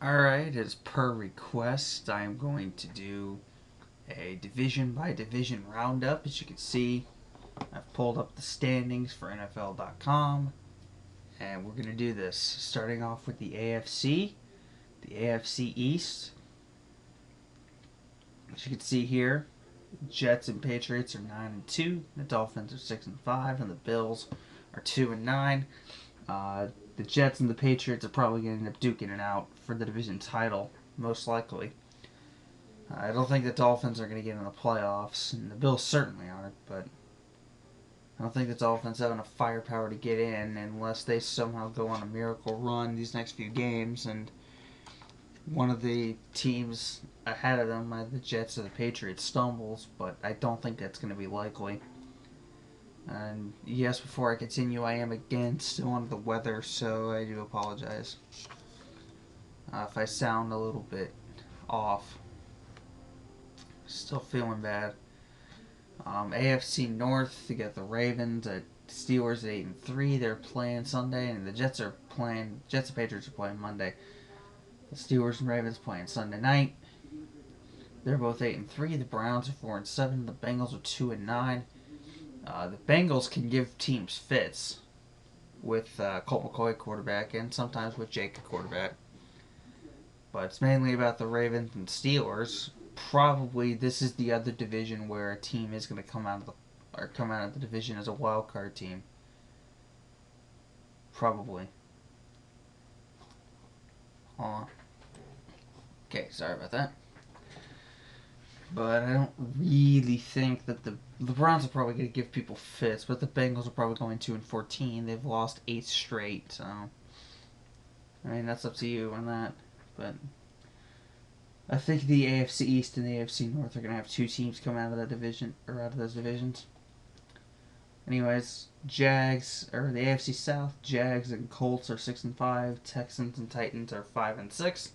Alright, as per request, I'm going to do a division by division roundup. As you can see, I've pulled up the standings for NFL.com, and we're going to do this starting off with the AFC, the AFC East. As you can see here, Jets and Patriots are 9-2, the Dolphins are 6-5, and the Bills are 2-9. The Jets and the Patriots are probably going to end up duking it out for the division title, most likely. I don't think the Dolphins are going to get in the playoffs, and the Bills certainly aren't, but I don't think the Dolphins have enough firepower to get in unless they somehow go on a miracle run these next few games, and one of the teams ahead of them, the Jets or the Patriots, stumbles, but I don't think that's going to be likely. And yes, before I continue, I am again still under the weather, so I do apologize if I sound a little bit off. Still feeling bad. AFC North, you got the Ravens at Steelers at 8-3. They're playing Sunday, and the Jets and Patriots are playing Monday. The Steelers and Ravens playing Sunday night. They're both 8-3. The Browns are 4-7. The Bengals are 2-9. The Bengals can give teams fits with Colt McCoy quarterback and sometimes with Jake quarterback. But it's mainly about the Ravens and Steelers. Probably this is the other division where a team is going to come out of the division as a wild card team. Probably. Okay, sorry about that. But I don't really think that the Browns are probably going to give people fits, but the Bengals are probably going 2-14. They've lost 8 straight, so I mean that's up to you on that. But I think the AFC East and the AFC North are going to have 2 teams come out of that division or out of those divisions. Anyways, Jags or the AFC South, Jags and Colts are 6-5. Texans and Titans are 5-6.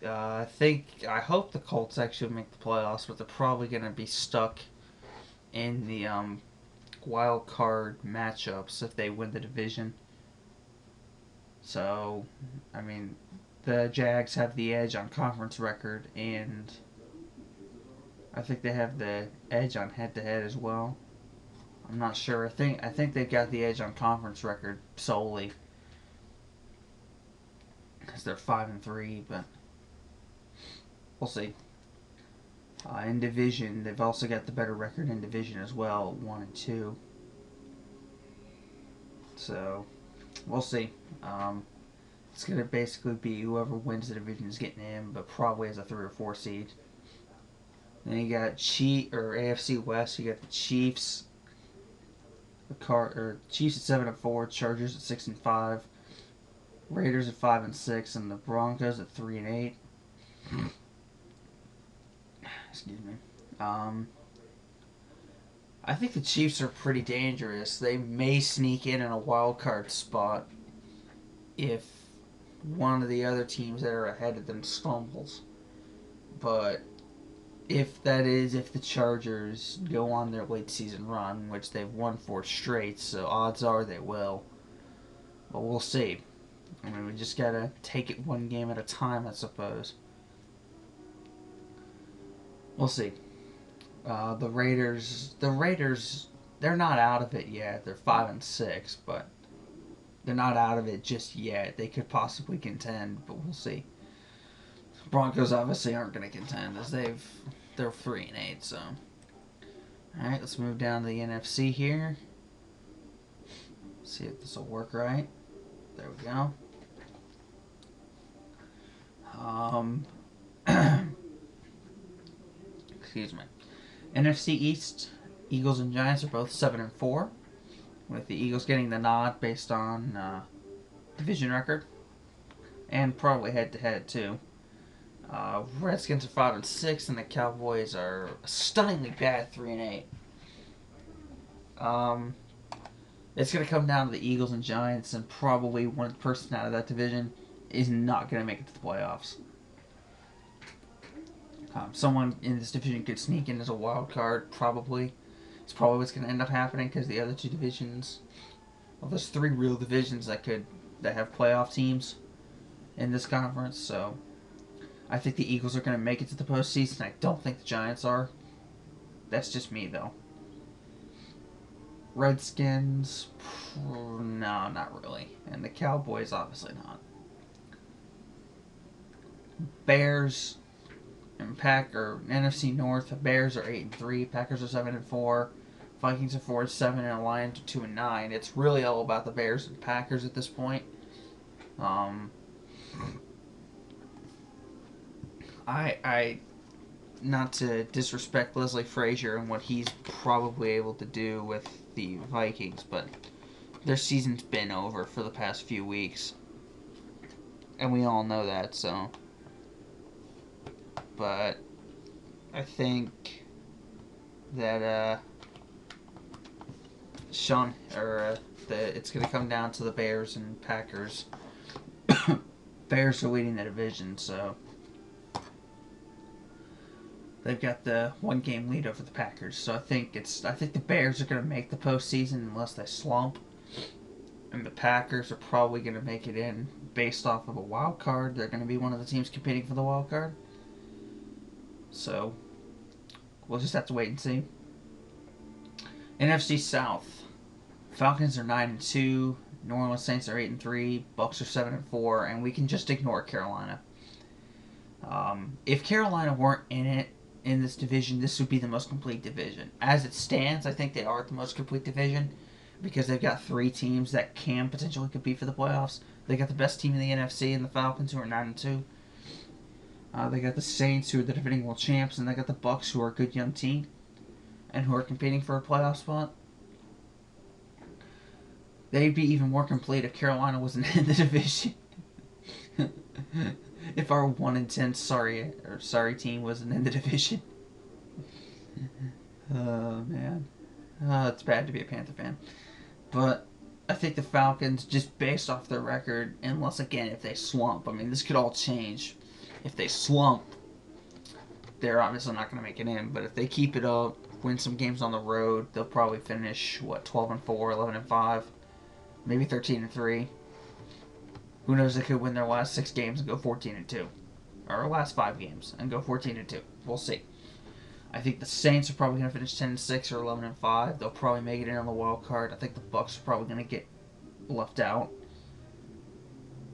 I hope the Colts actually make the playoffs, but they're probably going to be stuck in the wild card matchups if they win the division. So, I mean, the Jags have the edge on conference record, and I think they have the edge on head-to-head as well. I'm not sure. I think they've got the edge on conference record solely because they're 5-3, but we'll see. In division, they've also got the better record in division as well, 1-2. So we'll see. It's gonna basically be whoever wins the division is getting in, but probably as a 3 or 4 seed. Then you got AFC West. You got the Chiefs, Chiefs at 7-4, Chargers at 6-5, Raiders at 5-6, and the Broncos at 3-8. Excuse me. I think the Chiefs are pretty dangerous. They may sneak in a wild card spot if one of the other teams that are ahead of them stumbles. But if the Chargers go on their late season run, which they've won 4 straight, so odds are they will. But we'll see. I mean, we just gotta take it one game at a time, I suppose. We'll see. The Raiders, they're not out of it yet. They're 5-6, but they're not out of it just yet. They could possibly contend, but we'll see. Broncos obviously aren't going to contend as they're 3-8. So, all right, let's move down to the NFC here. See if this will work right. There we go. Excuse me. NFC East, Eagles and Giants are both 7-4, with the Eagles getting the nod based on division record and probably head-to-head too. Redskins are 5-6, and the Cowboys are stunningly bad 3-8. It's going to come down to the Eagles and Giants, and probably one person out of that division is not going to make it to the playoffs. Someone in this division could sneak in as a wild card, probably. It's probably what's going to end up happening because the other 2 divisions, Well, there's 3 real divisions that have playoff teams in this conference. So I think the Eagles are going to make it to the postseason. I don't think the Giants are. That's just me, though. Redskins, no, not really. And the Cowboys, obviously not. Bears and NFC North. The Bears are 8-3. Packers are 7-4. Vikings are 4-7, and Lions are 2-9. It's really all about the Bears and Packers at this point. I not to disrespect Leslie Frazier and what he's probably able to do with the Vikings, but their season's been over for the past few weeks, and we all know that. So, but I think that it's going to come down to the Bears and Packers. Bears are leading the division, so they've got the 1-game lead over the Packers. So I think the Bears are going to make the postseason unless they slump, and the Packers are probably going to make it in based off of a wild card. They're going to be one of the teams competing for the wild card. So we'll just have to wait and see. NFC South. Falcons are 9-2. New Orleans Saints are 8-3. Bucks are 7-4, and we can just ignore Carolina. If Carolina weren't in this division, this would be the most complete division. As it stands, I think they are the most complete division because they've got 3 teams that can potentially compete for the playoffs. They got the best team in the NFC in the Falcons, who are 9-2. They got the Saints, who are the defending world champs, and they got the Bucks, who are a good young team and who are competing for a playoff spot. They'd be even more complete if Carolina wasn't in the division. If our 1-10 sorry team wasn't in the division. Oh man, it's bad to be a Panther fan. But I think the Falcons, just based off their record, unless again if they slump, I mean this could all change. If they slump, they're obviously not going to make it in. But if they keep it up, win some games on the road, they'll probably finish 12-4, 11-5, maybe 13-3. Who knows? They could win their last 6 games and go 14-2, or last 5 games and go 14-2. We'll see. I think the Saints are probably going to finish 10-6 or 11-5. They'll probably make it in on the wild card. I think the Bucks are probably going to get left out.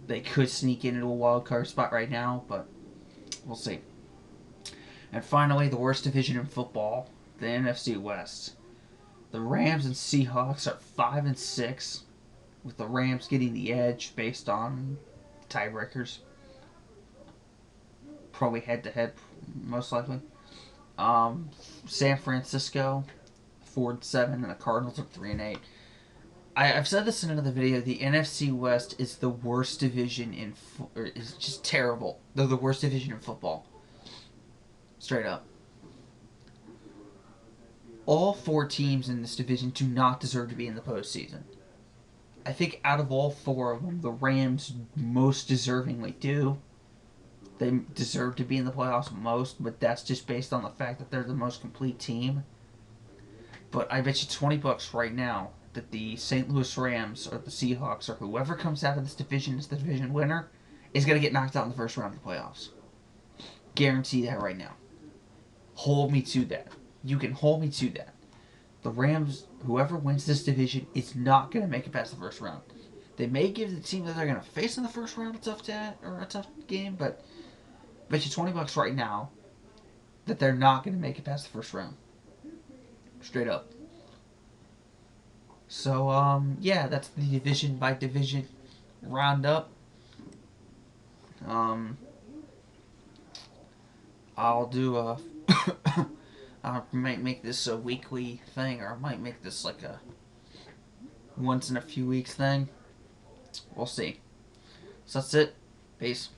They could sneak into a wild card spot right now, but we'll see. And finally, the worst division in football, the NFC West. The Rams and Seahawks are 5-6, with the Rams getting the edge based on tiebreakers. Probably head-to-head, most likely. San Francisco, 4-7, and the Cardinals are 3-8. I've said this in another video. The NFC West is the worst division is just terrible. They're the worst division in football. Straight up. All 4 teams in this division do not deserve to be in the postseason. I think out of all 4 of them, the Rams most deservingly do. They deserve to be in the playoffs most, but that's just based on the fact that they're the most complete team. But I bet you $20 right now that the St. Louis Rams or the Seahawks or whoever comes out of this division as the division winner is going to get knocked out in the first round of the playoffs. Guarantee that right now. Hold me to that. You can hold me to that. The Rams, whoever wins this division, is not going to make it past the first round. They may give the team that they're going to face in the first round a tough game, but I bet you $20 right now that they're not going to make it past the first round. Straight up. So, yeah, that's the division by division roundup. I'll do a... I might make this a weekly thing, or I might make this like a once in a few weeks thing. We'll see. So that's it. Peace.